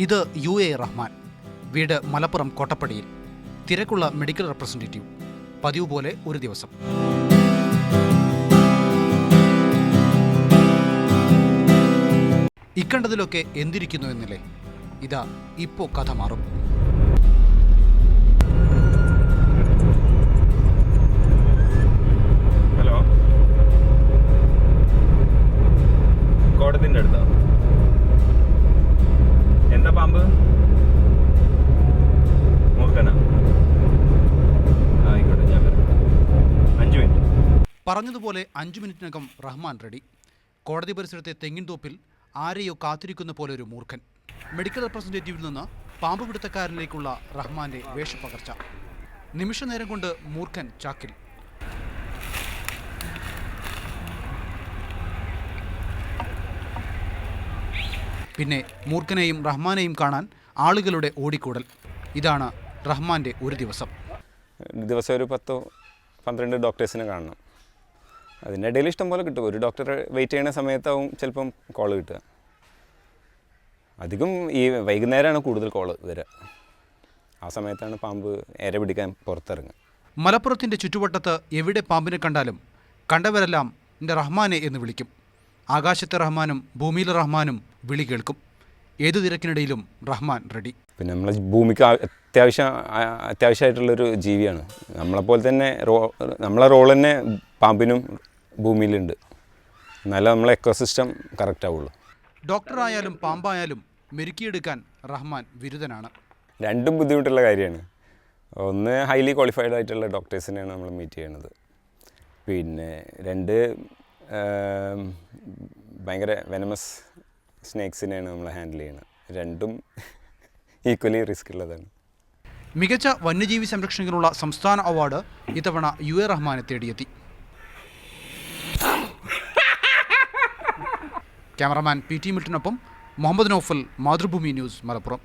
ഇത് UA റഹ്മാൻ. വീട് മലപ്പുറം കോട്ടപ്പടിയിൽ. തിരക്കുള്ള മെഡിക്കൽ റെപ്രസെൻറ്റേറ്റീവ്. പതിവ് പോലെ ഒരു ദിവസം. ഇക്കണ്ടതിലൊക്കെ എന്തിരിക്കുന്നു എന്നില്ലേ? ഇതാ ഇപ്പോൾ കഥ മാറും. ഹലോ, കോടതിൻ്റെ അടുത്താ? എന്താ പാമ്പ്? മൂർഖനാ? ആയിക്കോട്ടെ, ഞാൻ വരാം. 5 മിനിറ്റ്. പറഞ്ഞതുപോലെ 5 മിനിറ്റിനകം റഹ്മാൻ റെഡി. കോടതി പരിസരത്തെ തെങ്ങിൻതോപ്പിൽ ആരെയോ കാത്തിരിക്കുന്ന പോലെ ഒരു മൂർഖൻ. മെഡിക്കൽ റെപ്രസെൻറ്റേറ്റീവിൽ നിന്ന് പാമ്പ് പിടുത്തക്കാരനിലേക്കുള്ള റഹ്മാന്റെ വേഷപ്പകർച്ച. നിമിഷനേരം കൊണ്ട് മൂർഖൻ ചാക്കിൽ. പിന്നെ മൂർഖനെയും റഹ്മാനെയും കാണാൻ ആളുകളുടെ ഓടിക്കൂടൽ. ഇതാണ് റഹ്മാന്റെ ഒരു ദിവസം. ദിവസം ഒരു 10-12 ഡോക്ടേഴ്സിനെ കാണണം. അതിൻ്റെ ഇടയിൽ ഇഷ്ടം പോലെ കിട്ടും. ഒരു ഡോക്ടറെ വെയിറ്റ് ചെയ്യുന്ന സമയത്താവും ചിലപ്പം കോൾ കിട്ടുക. അധികം ഈ വൈകുന്നേരമാണ് കൂടുതൽ കോൾ വരിക. ആ സമയത്താണ് പാമ്പ് ഇര പിടിക്കാൻ പുറത്തിറങ്ങുക. മലപ്പുറത്തിൻ്റെ ചുറ്റുവട്ടത്ത് എവിടെ പാമ്പിനെ കണ്ടാലും കണ്ടവരെല്ലാം എൻ്റെ റഹ്മാനെ എന്ന് വിളിക്കും. ആകാശത്തെ റഹ്മാനും ഭൂമിയിലെ റഹ്മാനും വിളി കേൾക്കും. ഏതു തിരക്കിനിടയിലും റഹ്മാൻ റെഡി. പിന്നെ നമ്മളെ ഭൂമിക്ക് അത്യാവശ്യമായിട്ടുള്ളൊരു ജീവിയാണ്. നമ്മളെപ്പോലെ തന്നെ നമ്മളെ റോൾ തന്നെ പാമ്പിനും ഭൂമിയിലുണ്ട്. എന്നാലും നമ്മളെ എക്കോസിസ്റ്റം കറക്റ്റ് ആവുള്ളൂ. ഡോക്ടറായാലും പാമ്പായാലും മെരുക്കിയെടുക്കാൻ റഹ്മാൻ വിരുദ്ധനാണ്. രണ്ടും ബുദ്ധിമുട്ടുള്ള കാര്യമാണ്. ഒന്ന് ഹൈലി ക്വാളിഫൈഡ് ആയിട്ടുള്ള ഡോക്ടേഴ്സിനെയാണ് നമ്മൾ മീറ്റ് ചെയ്യണത്. പിന്നെ 2 ഭയങ്കര വെനമസ് സ്നേക്സിനെയാണ് നമ്മൾ ഹാൻഡിൽ ചെയ്യുന്നത്. രണ്ടും ഈക്വലി റിസ്ക് ഉള്ളതാണ്. മികച്ച വന്യജീവി സംരക്ഷണത്തിനുള്ള സംസ്ഥാന അവാർഡ് ഇത്തവണ UA റഹ്മാനെ തേടിയെത്തി. ക്യാമറമാൻ PT മിൽട്ടനൊപ്പം മുഹമ്മദ് നൗഫൽ, മാതൃഭൂമി ന്യൂസ്, മലപ്പുറം.